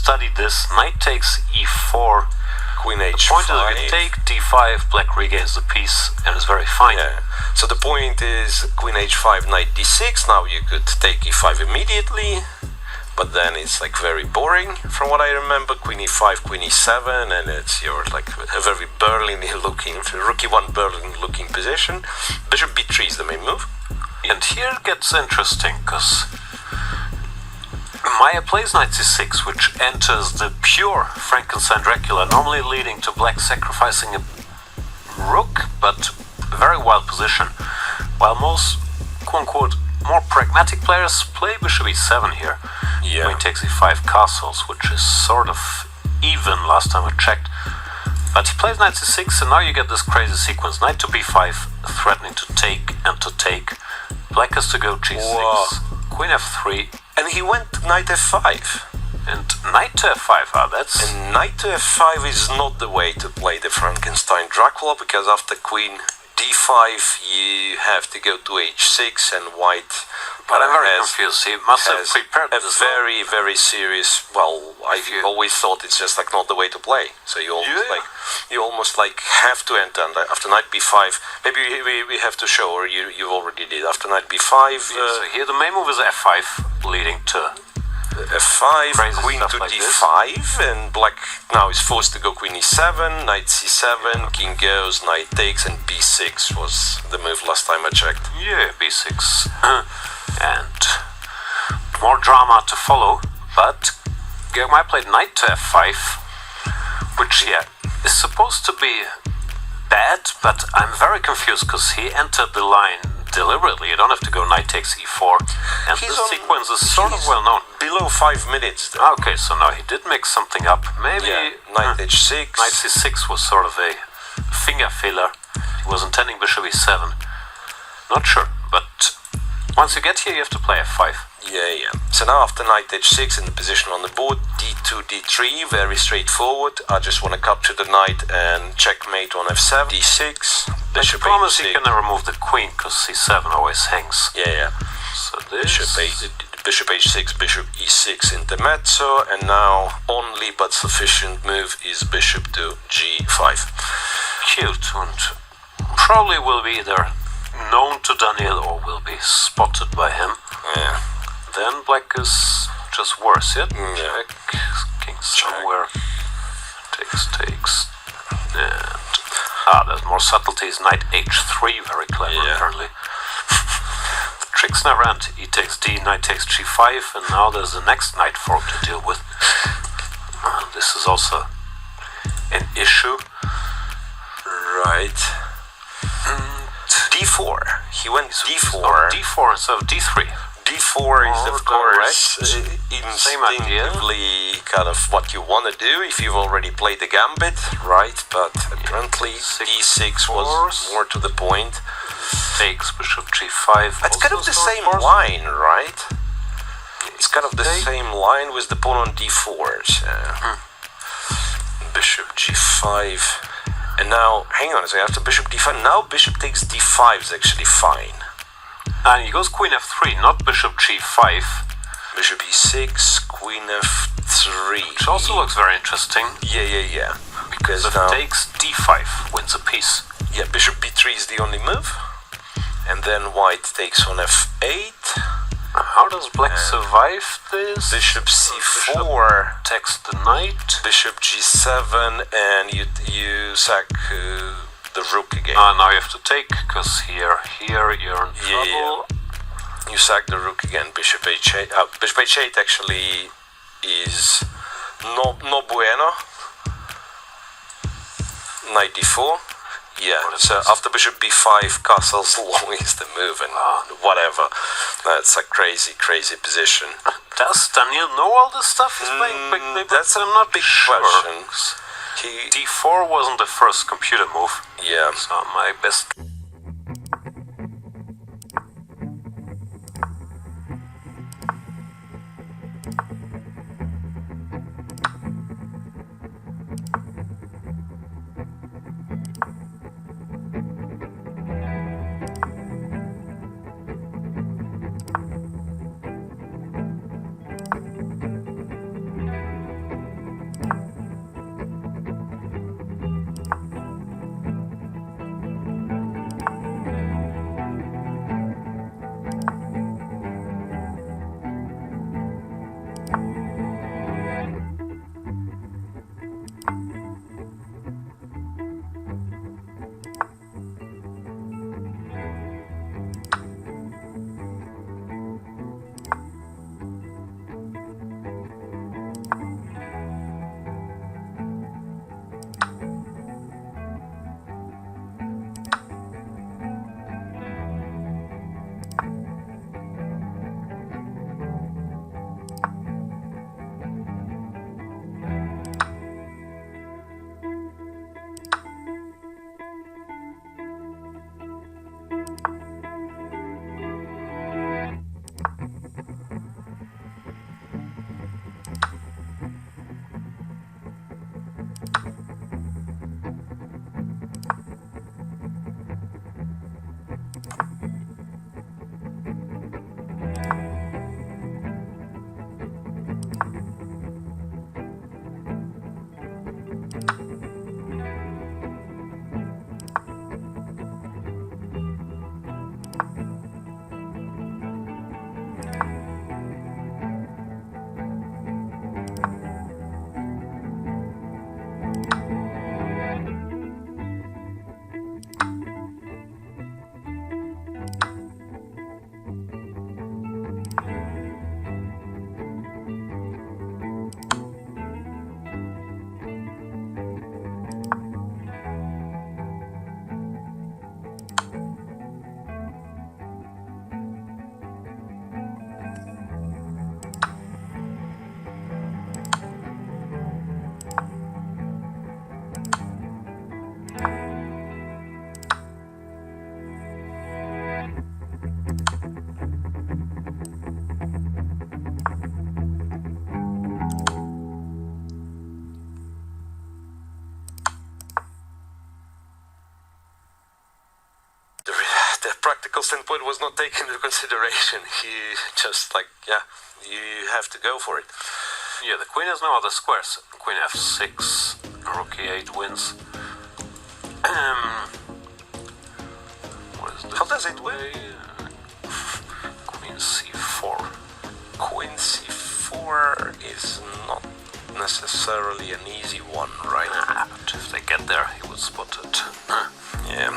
studied this. Knight takes e4. Queen The h5. point is if you take d5, black regains the piece and is very fine. Yeah. So the point is Queen h5, Knight d6. Now you could take e5 immediately, but then it's like very boring from what I remember. Queen e5, Queen e7, and it's your like a very Berlin looking, rookie one Berlin looking position. Bishop b3 is the main move. And here it gets interesting, because Meier plays knight c6, which enters the pure Frankenstein-Dracula, normally leading to black sacrificing a rook, but a very wild position, while most, quote-unquote, more pragmatic players play bishop e7 here. Yeah. Queen takes e5 castles, which is sort of even last time I checked. But he plays knight c6, and now you get this crazy sequence. Knight to b5, threatening to take and to take. Black has to go g6, Wow. queen f3, And he went knight f5. and knight to f5. That's... And knight to f5 is not the way to play the Frankenstein-Dracula, because after queen d5 you have to go to h6, and white But I'm very confused. He must have has prepared a this. very, very serious. Well, I always thought it's just like not the way to play. So you almost like have to enter after knight b5. Maybe we have to show, or you already did after knight b5. So here the main move is f5, leading to f5, crazy queen stuff to like d5, and black now is forced to go queen e7, knight c7, king goes, knight takes, and b6 was the move last time I checked. yeah, b6, and more drama to follow. But Georg Meier played knight to f5, which is supposed to be bad, but I'm very confused because he entered the line deliberately. You don't have to go knight takes e4, and this sequence is sort of well known. Below 5 minutes though. Okay, so now he did mix something up. Maybe knight h6. knight c6 was sort of a finger filler. He was intending bishop e7. Not sure, but once you get here, you have to play f5. Yeah. So now after knight h6 in the position on the board, d2, d3, very straightforward. I just want to capture the knight and checkmate on f7, d6, bishop The problem is h6. you can never move the queen because c7 always hangs. Yeah. So this... Bishop h6, bishop e6 intermezzo, and now only but sufficient move is bishop to g5. Cute, and probably will be either known to Daniil or will be spotted by him. Yeah. Then black is just worse, yeah? Yeah. Check, king somewhere, takes, and... there's more subtleties, knight h3, very clever apparently. The tricks never end, e takes d, knight takes g5, and now there's the next knight fork to deal with. This is also an issue. Right. d4. He went d4. Oh, d4 instead of d3. d4 is of course instinctively kind of what you want to do if you've already played the gambit, right? But apparently d6 was more to the point. Takes bishop g5. It's kind of the same line, right? It's kind of the same line with the pawn on d4. Bishop g5. And now, hang on a second, after bishop d5, now bishop takes d5 is actually fine. And he goes queen f3, not bishop g5. Bishop e6, queen f3. Which also looks very interesting. Yeah. Because if now... it takes d5, wins a piece. Yeah, bishop b3 is the only move. And then white takes on f8. How does black survive this? Bishop c4 takes the knight. Bishop g7, and you sack the rook again. Now you have to take, because here you're in trouble. Yeah. You sack the rook again. Bishop h8. Bishop h8 actually is no bueno. Knight d4. Yeah, so after bishop b5, castles long is the move, and whatever. That's a crazy position. Does Daniil know all this stuff he's playing quickly? That's I'm not big sure. question. d4 wasn't the first computer move. Yeah. So my best... practical standpoint was not taken into consideration. He just like, yeah, you have to go for it. Yeah, the queen has no other squares. Queen f6, rook e8 wins. What is this? How does it win? Queen c4. Queen c4 is not necessarily an easy one, right? But if they get there, he would spot it. Yeah.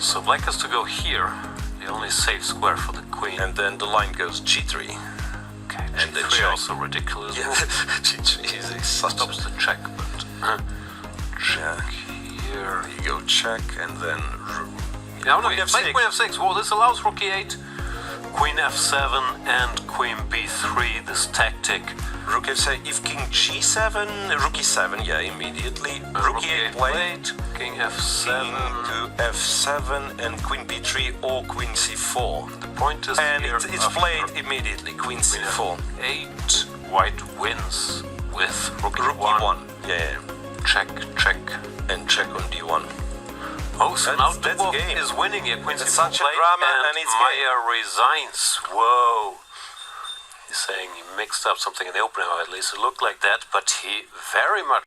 So black has to go here, the only safe square for the queen. And then the line goes g3. Okay, and then g3 also ridiculous. Yeah, g3 is such stops the check, but check here. You go check and then Yeah, no, queen f6. Queen f6. Well, this allows rook e8, queen f7, and queen b3. This tactic. Rook f7. If king g7, rook e7. Yeah, immediately. Rook e8 played. King f7 King to f7 and queen b3 or queen c4. The point is and here it's played immediately. Queen c4. 8. White wins with rook Rook e1. Yeah. Check, check, and check on d1. Oh, so now that's Dubov game. is winning here. Queen It's c4 such a played, drama, and and it's Meier resigns. Whoa. He's saying he mixed up something in the opening, or at least it looked like that, but he very much